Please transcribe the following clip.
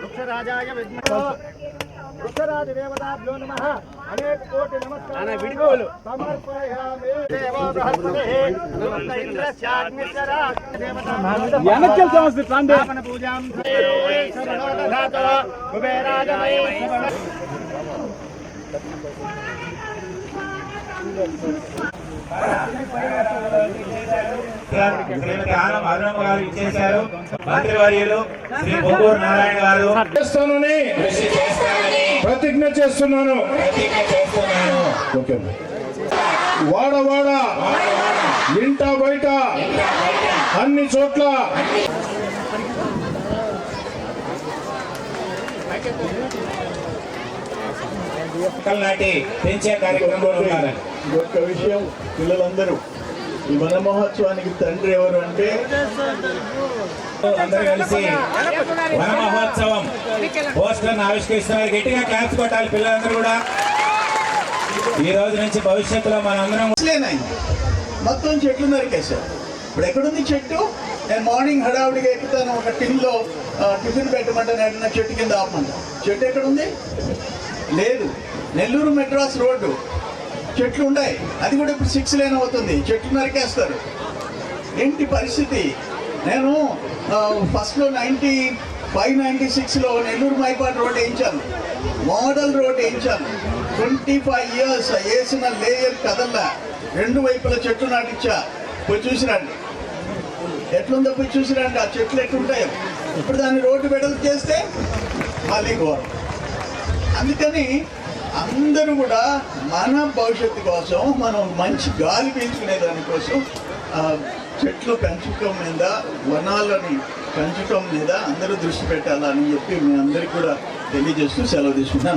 వృక్షరాజాయ విద్మహే వృక్షరాజదేవతాభ్యో నమః అనేక కోటి నమస్కారాలు విడిగోలు సమర్పయామి దేవో బృహస్పతిః నమః ఇంద్రస్యాగ్నిశ్చరా దేవతా యానక్యల్ సమస్త తాండే ఆపన పూజాం సర్వోదధాతో కుబేరాజమై మంత్రివర్యులు శ్రీ బొబ్బూరు నారాయణ గారు ప్రతిజ్ఞ చేస్తున్నాను. వాడ ఇంట బయట అన్ని చోట్ల నాటి పెంచే కార్యక్రమంలో ఉన్నారు. ఒక్క విషయం, పిల్లలందరూ ఈ వన మహోత్సవానికి తండ్రి ఎవరు అంటే అందరూ కలిసి వన మహోత్సవం పోస్టర్ ఆవిష్కరిస్తున్నారు. గట్టిగా క్లాప్స్ కొట్టాలి పిల్లలందరూ కూడా. ఈ రోజు నుంచి భవిష్యత్తులో మనందరం మొత్తం చెట్లు నరికేశారు. ఇప్పుడు ఎక్కడుంది చెట్టు? నేను మార్నింగ్ హడావుడిగా ఎక్కుతాను, ఒక టిన్లో టిఫిన్ పెట్టమంటే నా చెట్టు కింద ఆపమంట. చెట్టు ఎక్కడుంది? లేదు. నెల్లూరు మెడ్రాస్ రోడ్డు చెట్లు ఉన్నాయి, అది కూడా ఇప్పుడు 6 లేన్ అవుతుంది. చెట్లు నరికేస్తారు. ఏంటి పరిస్థితి? నేను ఫస్ట్లో 95-96లో నెల్లూరు మైపాడు రోడ్ వేయించాను, మోడల్ రోడ్ వేయించాను. 25 years వేసిన లేయర్ కదల్లా. 2 వైపుల చెట్లు నాటించా. పోయి చూసిరండి ఎట్లుందో, పోయి చూసిరండి ఆ చెట్లు ఎట్లుంటాయో. ఇప్పుడు దాన్ని రోడ్డు వెడల్పు చేస్తే మళ్ళీ ఘోరం. అందుకని అందరూ కూడా మన భవిష్యత్తు కోసం, మనం మంచి గాలి పీల్చుకునే దానికోసం చెట్లు పెంచడం మీద, వనాలని పెంచడం మీద అందరూ దృష్టి పెట్టాలని చెప్పి మీ అందరికీ కూడా తెలియజేస్తూ సెలవు తీసుకుంటాను.